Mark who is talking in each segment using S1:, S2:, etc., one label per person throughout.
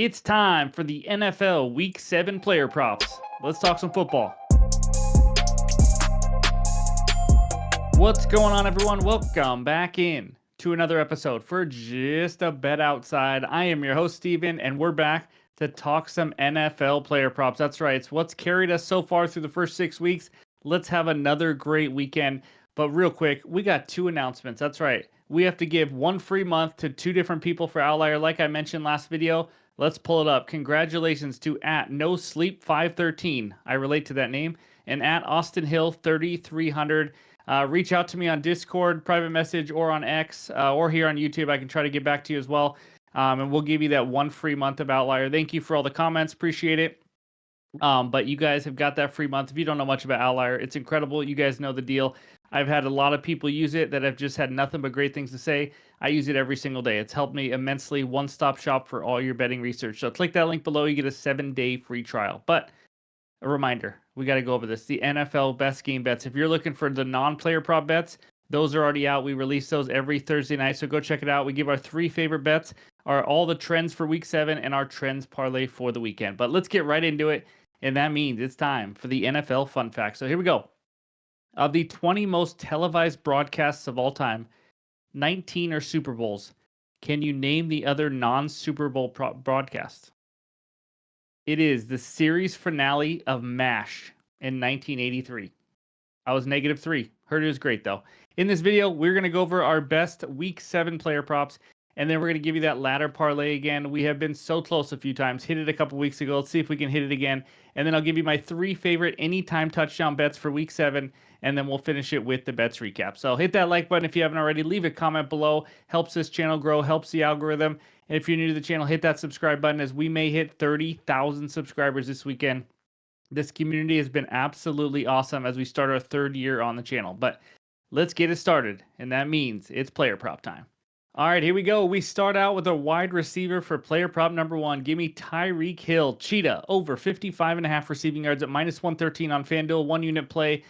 S1: It's time for the NFL Week 7 player props. Let's talk some football. What's going on, everyone? Welcome back in to another episode for Just a Bet Outside. I am your host, Steven, and we're back to talk some NFL player props. That's right. It's what's carried us so far through the first 6 weeks. Let's have another great weekend. But real quick, we got 2 announcements. That's right. We have to give 1 free month to 2 different people for Outlier, like I mentioned last video. Let's pull it up. Congratulations to @NoSleep513. I relate to that name. And @AustinHill3300. Reach out to me on Discord, private message, or on X, or here on YouTube. I can try to get back to you as well. And we'll give you that 1 free month of Outlier. Thank you for all the comments. Appreciate it. But you guys have got that free month. If you don't know much about Outlier, it's incredible. You guys know the deal. I've had a lot of people use it that have just had nothing but great things to say. I use it every single day. It's helped me immensely. One-stop shop for all your betting research. So click that link below. You get a 7-day free trial. But a reminder, we got to go over this. The NFL best game bets. If you're looking for the non-player prop bets, those are already out. We release those every Thursday night, so go check it out. We give our 3 favorite bets, all the trends for week 7, and our trends parlay for the weekend. But let's get right into it, and that means it's time for the NFL fun fact. So here we go. Of the 20 most televised broadcasts of all time, 19 are Super Bowls. Can you name the other non-Super Bowl broadcasts? It is the series finale of MASH in 1983. I was -3. Heard it was great, though. In this video, we're going to go over our best Week 7 player props, and then we're going to give you that ladder parlay again. We have been so close a few times. Hit it a couple weeks ago. Let's see if we can hit it again. And then I'll give you my 3 favorite anytime touchdown bets for Week 7, and then we'll finish it with the bets recap. So hit that like button if you haven't already. Leave a comment below. Helps this channel grow, helps the algorithm. And if you're new to the channel, hit that subscribe button, as we may hit 30,000 subscribers this weekend. This community has been absolutely awesome as we start our 3rd year on the channel. But let's get it started, and that means it's player prop time. All right, here we go. We start out with a wide receiver for player prop number 1. Give me Tyreek Hill, Cheetah, over 55.5 receiving yards at -113 on FanDuel, 1 unit play.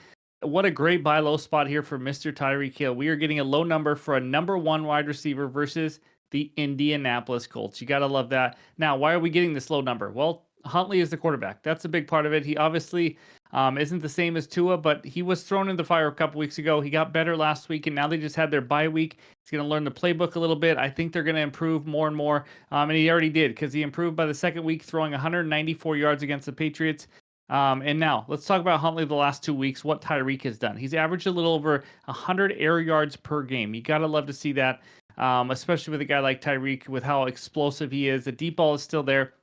S1: What a great buy low spot here for Mr. Tyreek Hill. We are getting a low number for a number 1 wide receiver versus the Indianapolis Colts. You got to love that. Now, why are we getting this low number? Well, Huntley is the quarterback. That's a big part of it. He obviously isn't the same as Tua, but he was thrown in the fire a couple weeks ago. He got better last week, and now they just had their bye week. He's going to learn the playbook a little bit. I think they're going to improve more and more, and he already did, because he improved by the 2nd week, throwing 194 yards against the Patriots. And now let's talk about Huntley the last 2 weeks, what Tyreek has done. He's averaged a little over 100 air yards per game. You got to love to see that, especially with a guy like Tyreek, with how explosive he is. The deep ball is still there.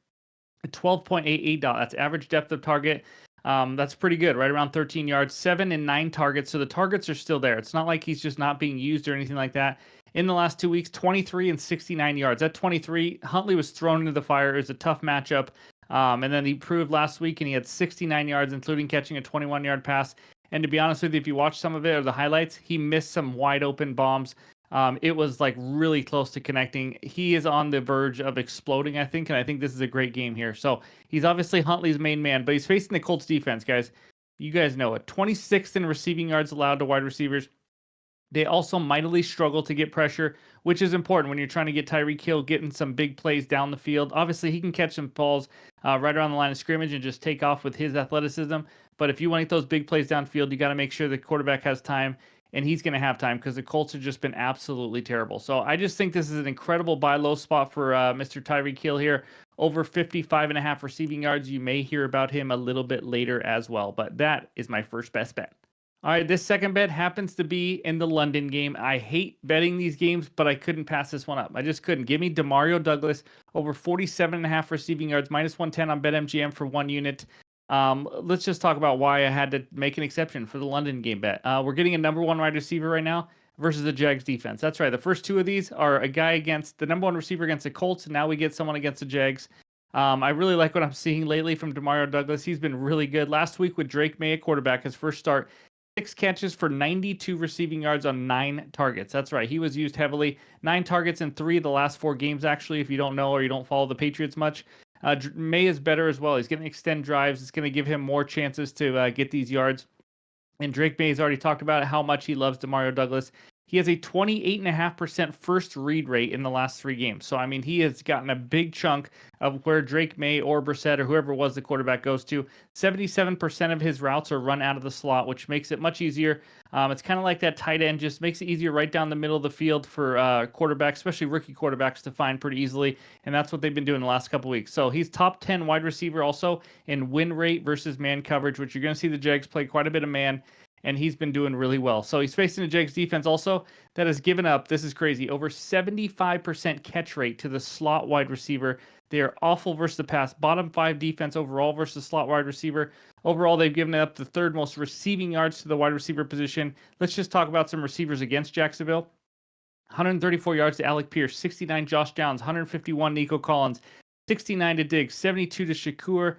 S1: 12.88, that's average depth of target. That's pretty good, right around 13 yards, 7 and 9 targets. So the targets are still there. It's not like he's just not being used or anything like that. In the last 2 weeks, 23 and 69 yards. At 23, Huntley was thrown into the fire. It was a tough matchup. And then he proved last week, and he had 69 yards, including catching a 21-yard pass. And to be honest with you, if you watch some of it or the highlights, he missed some wide open bombs. It was like really close to connecting. He is on the verge of exploding, I think, and I think this is a great game here. So he's obviously Huntley's main man, but he's facing the Colts defense, guys. You guys know it. 26th in receiving yards allowed to wide receivers. They also mightily struggle to get pressure, which is important when you're trying to get Tyreek Hill getting some big plays down the field. Obviously, he can catch some balls right around the line of scrimmage and just take off with his athleticism. But if you want to get those big plays downfield, you got to make sure the quarterback has time, and he's going to have time, because the Colts have just been absolutely terrible. So I just think this is an incredible buy low spot for Mr. Tyreek Hill here. Over 55.5 receiving yards. You may hear about him a little bit later as well, but that is my first best bet. All right, this second bet happens to be in the London game. I hate betting these games, but I couldn't pass this one up. I just couldn't. Give me Demario Douglas, over 47.5 receiving yards, -110 on BetMGM for 1 unit. Let's just talk about why I had to make an exception for the London game bet. We're getting a number 1 wide receiver right now versus the Jags defense. That's right. The first 2 of these are a guy against the number 1 receiver against the Colts, and now we get someone against the Jags. I really like what I'm seeing lately from Demario Douglas. He's been really good. Last week with Drake May at quarterback, his first start, 6 catches for 92 receiving yards on 9 targets. That's right. He was used heavily. 9 targets in 3 of the last 4 games, actually, if you don't know or you don't follow the Patriots much. May is better as well. He's going to extend drives. It's going to give him more chances to get these yards. And Drake May has already talked about how much he loves Demario Douglas. He has a 28.5% first read rate in the last 3 games. So, I mean, he has gotten a big chunk of where Drake May or Brissett or whoever was the quarterback goes to. 77% of his routes are run out of the slot, which makes it much easier. It's kind of like that tight end, just makes it easier right down the middle of the field for quarterbacks, especially rookie quarterbacks, to find pretty easily. And that's what they've been doing the last couple weeks. So he's top 10 wide receiver also in win rate versus man coverage, which you're going to see the Jags play quite a bit of man, and he's been doing really well. So he's facing a Jags defense also that has given up, this is crazy, over 75% catch rate to the slot wide receiver. They are awful versus the pass. Bottom 5 defense overall versus slot wide receiver. Overall, they've given up the 3rd most receiving yards to the wide receiver position. Let's just talk about some receivers against Jacksonville. 134 yards to Alec Pierce, 69 Josh Downs, 151 Nico Collins, 69 to Diggs, 72 to Shakir,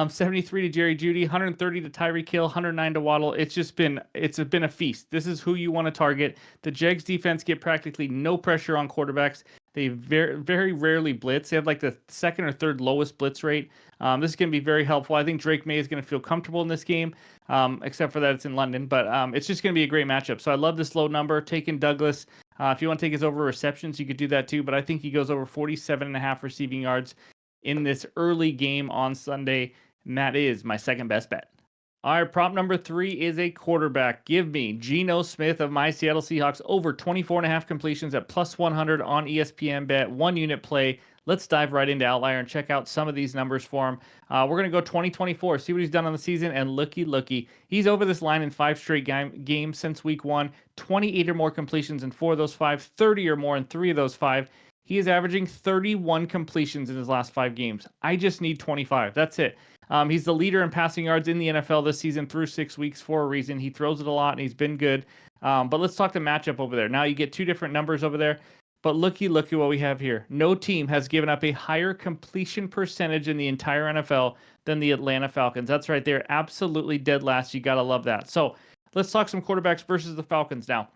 S1: 73 to Jerry Jeudy, 130 to Tyreek Hill, 109 to Waddle. It's been a feast. This is who you want to target. The Jags defense get practically no pressure on quarterbacks. They very, very rarely blitz. They have like the 2nd or 3rd lowest blitz rate. This is going to be very helpful. I think Drake May is going to feel comfortable in this game, except for that it's in London. But it's just going to be a great matchup. So I love this low number. Taking Douglas. If you want to take his over receptions, you could do that too. But I think he goes over 47.5 receiving yards in this early game on Sunday. And that is my second best bet. All right, prop number 3 is a quarterback. Give me Geno Smith of my Seattle Seahawks over 24.5 completions at plus 100 on ESPN bet. 1 unit play. Let's dive right into Outlier and check out some of these numbers for him. We're going to go 2024, see what he's done on the season, and looky. He's over this line in 5 straight games since week 1. 28 or more completions in 4 of those 5, 30 or more in 3 of those 5. He is averaging 31 completions in his last 5 games. I just need 25. That's it. He's the leader in passing yards in the NFL this season through 6 weeks for a reason. He throws it a lot, and he's been good. But let's talk the matchup over there. Now you get 2 different numbers over there. But looky what we have here. No team has given up a higher completion percentage in the entire NFL than the Atlanta Falcons. That's right. They're absolutely dead last. You got to love that. So let's talk some quarterbacks versus the Falcons now.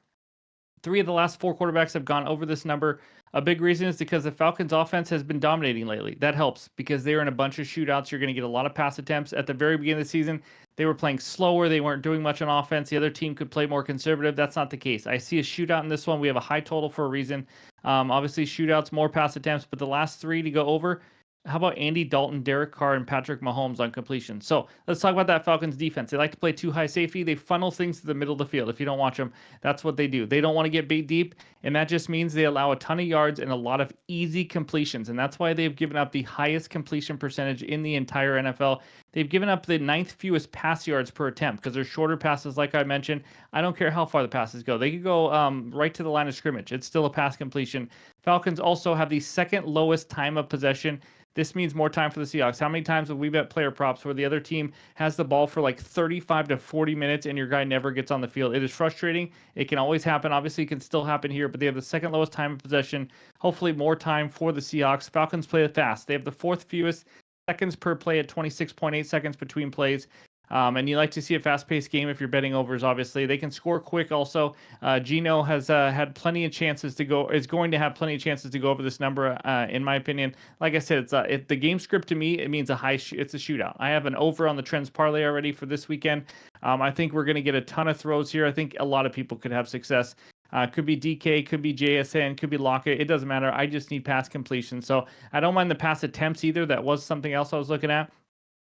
S1: 3 of the last 4 quarterbacks have gone over this number. A big reason is because the Falcons offense has been dominating lately. That helps because they're in a bunch of shootouts. You're going to get a lot of pass attempts. At the very beginning of the season, they were playing slower. They weren't doing much on offense. The other team could play more conservative. That's not the case. I see a shootout in this one. We have a high total for a reason. Obviously, shootouts, more pass attempts, but the last 3 to go over. How about Andy Dalton, Derek Carr, and Patrick Mahomes on completion? So let's talk about that Falcons defense. They like to play 2 high safety. They funnel things to the middle of the field. If you don't watch them, that's what they do. They don't want to get beat deep, and that just means they allow a ton of yards and a lot of easy completions, and that's why they've given up the highest completion percentage in the entire NFL. They've given up the 9th fewest pass yards per attempt because they're shorter passes, like I mentioned. I don't care how far the passes go. They could go right to the line of scrimmage. It's still a pass completion. Falcons also have the 2nd lowest time of possession. This means more time for the Seahawks. How many times have we bet player props where the other team has the ball for like 35 to 40 minutes and your guy never gets on the field? It is frustrating. It can always happen. Obviously, it can still happen here, but they have the 2nd lowest time of possession. Hopefully, more time for the Seahawks. Falcons play fast. They have the 4th fewest seconds per play at 26.8 seconds between plays. And you like to see a fast-paced game if you're betting overs, obviously. They can score quick also. Geno has had plenty of chances to go, is going to have plenty of chances to go over this number, in my opinion. Like I said, it's the game script to me, it means it's a shootout. I have an over on the Trends Parlay already for this weekend. I think we're going to get a ton of throws here. I think a lot of people could have success. Could be DK, could be JSN, could be Lockett. It doesn't matter. I just need pass completion. So I don't mind the pass attempts either. That was something else I was looking at.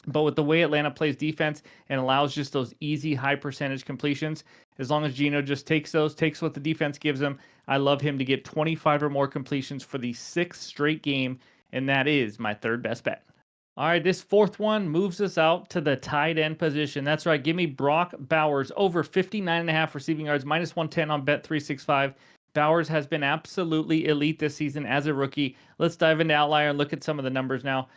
S1: But with the way Atlanta plays defense and allows just those easy high percentage completions, as long as Geno just takes what the defense gives him, I love him to get 25 or more completions for the 6th straight game, and that is my 3rd best bet. All right, this 4th one moves us out to the tight end position. That's right. Give me Brock Bowers over 59.5 receiving yards, minus 110 on Bet365. Bowers has been absolutely elite this season as a rookie. Let's dive into Outlier and look at some of the numbers now.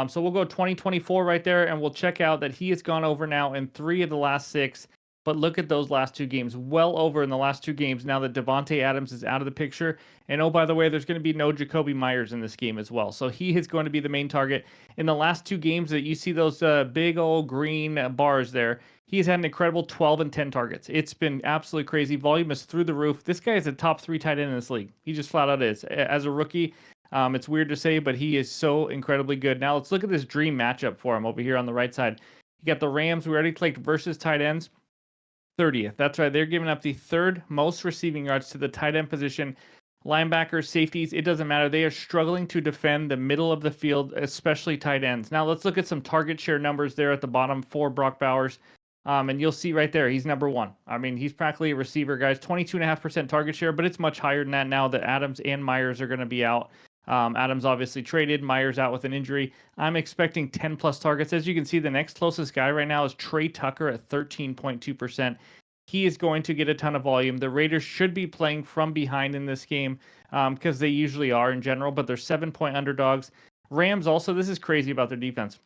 S1: So we'll go 2024 right there, and we'll check out that he has gone over now in 3 of the last 6. But look at those last 2 games. Well over in the last 2 games now that Devontae Adams is out of the picture. And oh, by the way, there's going to be no Jacoby Myers in this game as well. So he is going to be the main target. In the last 2 games that you see those big old green bars there, he's had an incredible 12 and 10 targets. It's been absolutely crazy. Volume is through the roof. This guy is a top 3 tight end in this league. He just flat out is. As a rookie, it's weird to say, but he is so incredibly good. Now let's look at this dream matchup for him over here on the right side. You got the Rams. We already clicked versus tight ends. 30th. That's right. They're giving up the third most receiving yards to the tight end position. Linebackers, safeties, it doesn't matter. They are struggling to defend the middle of the field, especially tight ends. Now let's look at some target share numbers there at the bottom for Brock Bowers. And you'll see right there, he's number one. I mean, he's practically a receiver, guys. 22.5% target share, but it's much higher than that now that Adams and Myers are going to be out. Adams obviously traded, Myers out with an injury. I'm expecting 10 plus targets. As you can see, the next closest guy right now is Trey Tucker at 13.2%. He is going to get a ton of volume. The Raiders should be playing from behind in this game because they usually are in general, but they're 7-point underdogs. Rams also, this is crazy about their defense.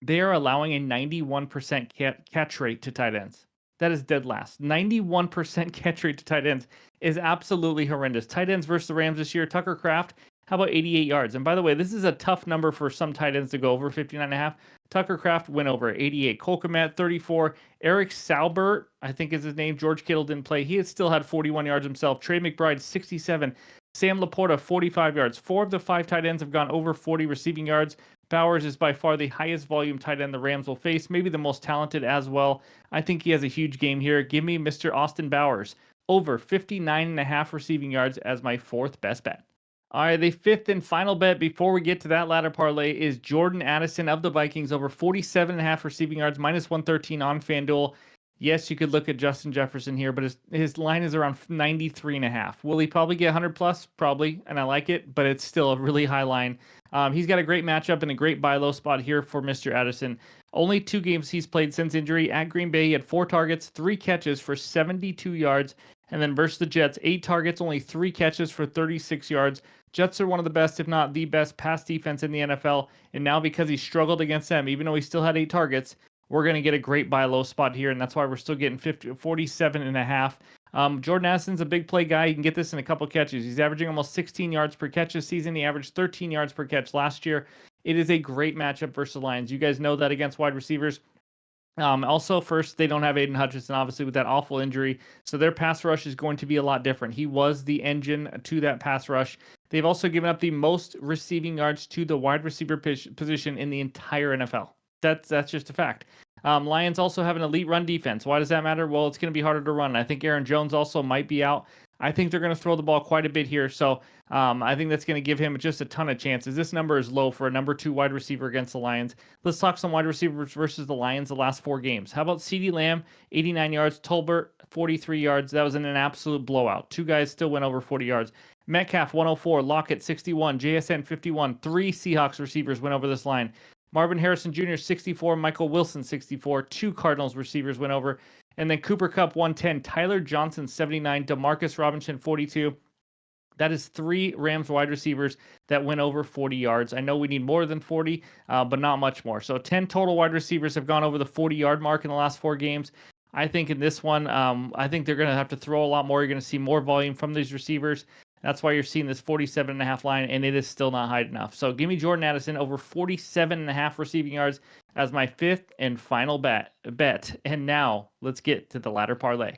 S1: They are allowing a 91% catch rate to tight ends. That is dead last. 91% catch rate to tight ends is absolutely horrendous. Tight ends versus the Rams this year. Tucker Kraft, how about 88 yards? And by the way, this is a tough number for some tight ends to go over 59.5. Tucker Kraft went over 88. Cole Kmet, 34. Eric Saubert, I think is his name. George Kittle didn't play. He had still had 41 yards himself. Trey McBride, 67. Sam Laporta, 45 yards. 4 of the 5 tight ends have gone over 40 receiving yards. Bowers is by far the highest volume tight end the Rams will face, maybe the most talented as well. I think he has a huge game here. Give me Mr. Austin Bowers over 59.5 receiving yards as my 4th best bet. All right, the 5th and final bet before we get to that ladder parlay is Jordan Addison of the Vikings over 47.5 receiving yards, minus 113 on FanDuel. Yes, you could look at Justin Jefferson here, but his line is around 93.5. Will he probably get 100 plus? Probably, and I like it, but it's still a really high line. He's got a great matchup and a great buy low spot here for Mr. Addison. Only 2 games he's played since injury. At Green Bay, he had 4 targets, 3 catches for 72 yards. And then versus the Jets, 8 targets, only 3 catches for 36 yards. Jets are one of the best, if not the best, pass defense in the NFL. And now because he struggled against them, even though he still had 8 targets, we're going to get a great buy low spot here. And that's why we're still getting 47.5. Jordan Addison's a big play guy. You can get this in a couple catches. He's averaging almost 16 yards per catch this season. He averaged 13 yards per catch last year. It is a great matchup versus the Lions. You guys know that against wide receivers. Also, first, they don't have Aiden Hutchinson, obviously, with that awful injury. So their pass rush is going to be a lot different. He was the engine to that pass rush. They've also given up the most receiving yards to the wide receiver position in the entire NFL. That's just a fact. Lions also have an elite run defense. Why does that matter? Well, it's going to be harder to run. I think Aaron Jones also might be out. I think they're going to throw the ball quite a bit here. So I think that's going to give him just a ton of chances. This number is low for a number 2 wide receiver against the Lions. Let's talk some wide receivers versus the Lions the last 4 games. How about CeeDee Lamb, 89 yards, Tolbert, 43 yards. That was in an absolute blowout. 2 guys still went over 40 yards. Metcalf, 104, Lockett, 61, JSN, 51. 3 Seahawks receivers went over this line. Marvin Harrison Jr., 64. Michael Wilson, 64. 2 Cardinals receivers went over. And then Cooper Kupp, 110. Tyler Johnson, 79. Demarcus Robinson, 42. That is 3 Rams wide receivers that went over 40 yards. I know we need more than 40, but not much more. So 10 total wide receivers have gone over the 40-yard mark in the last 4 games. I think in this one, I think they're going to have to throw a lot more. You're going to see more volume from these receivers. That's why you're seeing this 47.5 line, and it is still not high enough. So give me Jordan Addison over 47.5 receiving yards as my 5th and final bet. And now let's get to the ladder parlay.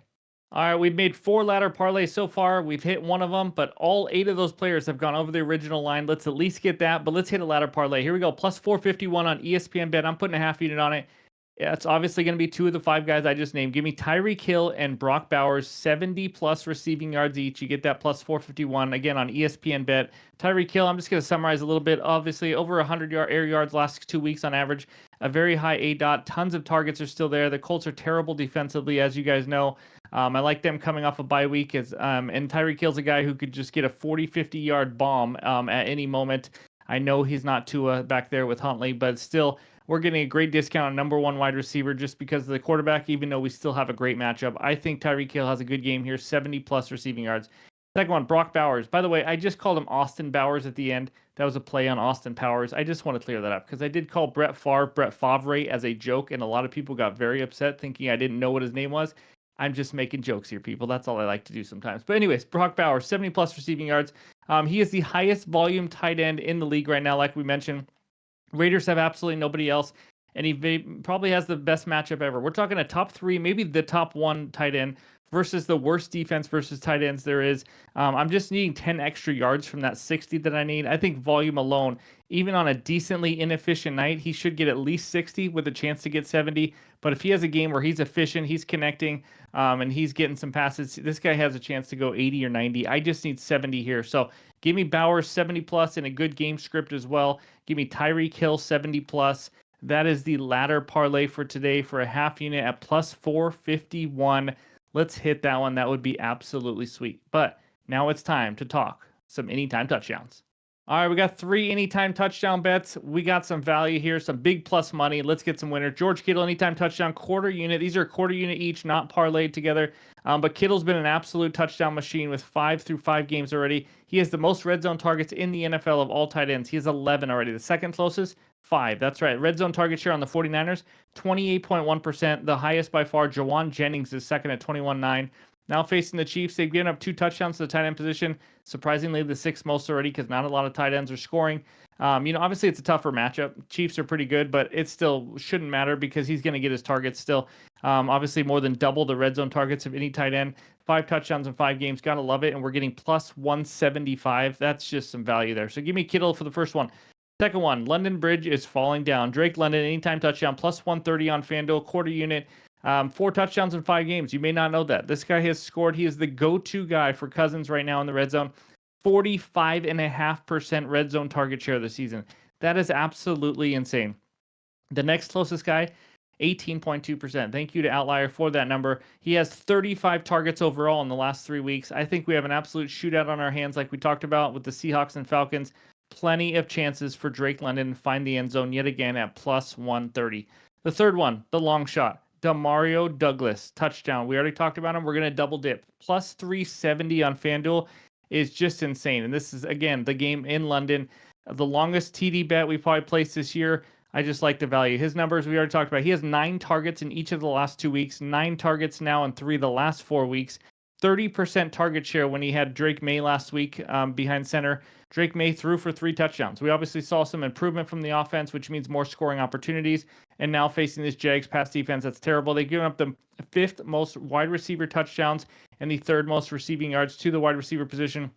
S1: All right, we've made 4 ladder parlays so far. We've hit one of them, but all 8 of those players have gone over the original line. Let's at least get that, but let's hit a ladder parlay. Here we go, plus 451 on ESPN Bet. I'm putting a half unit on it. Yeah, it's obviously going to be 2 of the 5 guys I just named. Give me Tyreek Hill and Brock Bowers, 70 plus receiving yards each. You get that plus 451 again on ESPN Bet. Tyreek Hill, I'm just going to summarize a little bit. Obviously, over 100 air yards last 2 weeks on average. A very high ADOT. Tons of targets are still there. The Colts are terrible defensively, as you guys know. I like them coming off a bye week. And Tyreek Hill's a guy who could just get a 40, 50-yard bomb at any moment. I know he's not Tua back there with Huntley, but still, we're getting a great discount on number 1 wide receiver just because of the quarterback, even though we still have a great matchup. I think Tyreek Hill has a good game here, 70-plus receiving yards. Second one, Brock Bowers. By the way, I just called him Austin Bowers at the end. That was a play on Austin Powers. I just want to clear that up because I did call Brett Favre as a joke, and a lot of people got very upset thinking I didn't know what his name was. I'm just making jokes here, people. That's all I like to do sometimes. But anyways, Brock Bowers, 70-plus receiving yards. He is the highest volume tight end in the league right now, like we mentioned. Raiders have absolutely nobody else, and he probably has the best matchup ever. We're talking a top 3, maybe the top 1 tight end versus the worst defense versus tight ends there is. I'm just needing 10 extra yards from that 60 that I need. I think volume alone, even on a decently inefficient night, he should get at least 60 with a chance to get 70. But if he has a game where he's efficient, he's connecting, and he's getting some passes, this guy has a chance to go 80 or 90. I just need 70 here. So give me Bowers 70 plus and a good game script as well. Give me Tyreek Hill 70 plus. That is the ladder parlay for today for a half unit at plus 451. Let's hit that one. That would be absolutely sweet. But now it's time to talk some anytime touchdowns. All right, we got 3 anytime touchdown bets. We got some value here, some big plus money. Let's get some winners. George Kittle, anytime touchdown, quarter unit. These are quarter unit each, not parlayed together. But Kittle's been an absolute touchdown machine with 5 through 5 games already. He has the most red zone targets in the NFL of all tight ends. He has 11 already. The second closest, 5. That's right. Red zone target share on the 49ers, 28.1%. The highest by far. Jawan Jennings is second at 21.9. Now facing the Chiefs, they've given up 2 touchdowns to the tight end position. Surprisingly, the 6th most already because not a lot of tight ends are scoring. Obviously it's a tougher matchup. Chiefs are pretty good, but it still shouldn't matter because he's going to get his targets still. Obviously more than double the red zone targets of any tight end. 5 touchdowns in 5 games. Gotta love it. And we're getting plus 175. That's just some value there. So give me Kittle for the first one. Second one, London Bridge is falling down. Drake London, anytime touchdown, plus 130 on FanDuel, quarter unit. 4 touchdowns in 5 games. You may not know that. This guy has scored. He is the go-to guy for Cousins right now in the red zone. 45.5% red zone target share this season. That is absolutely insane. The next closest guy, 18.2%. Thank you to Outlier for that number. He has 35 targets overall in the last 3 weeks. I think we have an absolute shootout on our hands like we talked about with the Seahawks and Falcons. Plenty of chances for Drake London to find the end zone yet again at plus 130. The third one, the long shot. Demario Douglas, touchdown. We already talked about him. We're going to double dip. Plus 370 on FanDuel is just insane. And this is, again, the game in London. The longest TD bet we probably placed this year. I just like the value. His numbers we already talked about. He has 9 targets in each of the last 2 weeks. 9 targets now in 3 of the last 4 weeks. 30% target share when he had Drake May last week behind center. Drake May threw for 3 touchdowns. We obviously saw some improvement from the offense, which means more scoring opportunities. And now facing this Jags pass defense, that's terrible. They've given up the 5th most wide receiver touchdowns and the 3rd most receiving yards to the wide receiver position.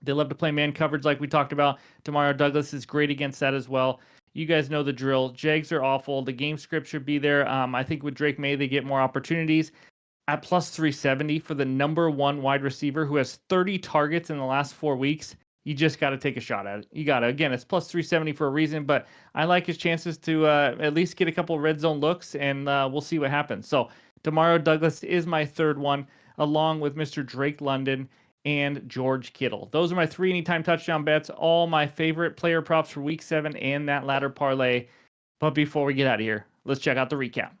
S1: They love to play man coverage like we talked about. Demario Douglas is great against that as well. You guys know the drill. Jags are awful. The game script should be there. I think with Drake May, they get more opportunities. At plus 370 for the number 1 wide receiver who has 30 targets in the last 4 weeks, you just got to take a shot at it. You got to. Again, it's plus 370 for a reason, but I like his chances to at least get a couple red zone looks, and we'll see what happens. So Demario Douglas is my third one, along with Mr. Drake London and George Kittle. Those are my 3 anytime touchdown bets, all my favorite player props for week 7 and that ladder parlay. But before we get out of here, let's check out the recap.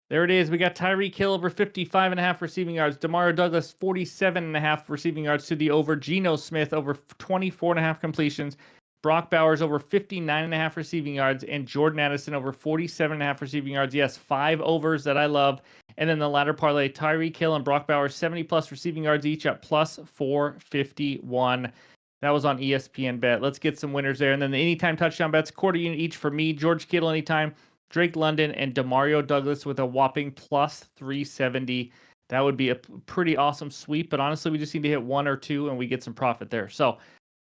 S1: There it is. We got Tyreek Hill over 55.5 receiving yards. Demario Douglas 47.5 receiving yards to the over. Geno Smith over 24.5 completions. Brock Bowers over 59.5 receiving yards. And Jordan Addison over 47.5 receiving yards. Yes, 5 overs that I love. And then the latter parlay, Tyreek Hill and Brock Bowers 70 plus receiving yards each at plus 451. That was on ESPN Bet. Let's get some winners there. And then the anytime touchdown bets, quarter unit each for me. George Kittle anytime. Drake London and Demario Douglas with a whopping plus 370. That would be a pretty awesome sweep, but honestly, we just need to hit 1 or 2 and we get some profit there. So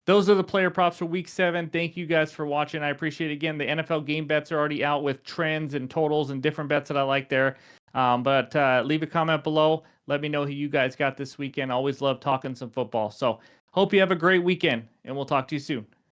S1: those are the player props for week 7. Thank you guys for watching. I appreciate it. Again, the NFL game bets are already out with trends and totals and different bets that I like there. But leave a comment below. Let me know who you guys got this weekend. Always love talking some football. So hope you have a great weekend, and we'll talk to you soon.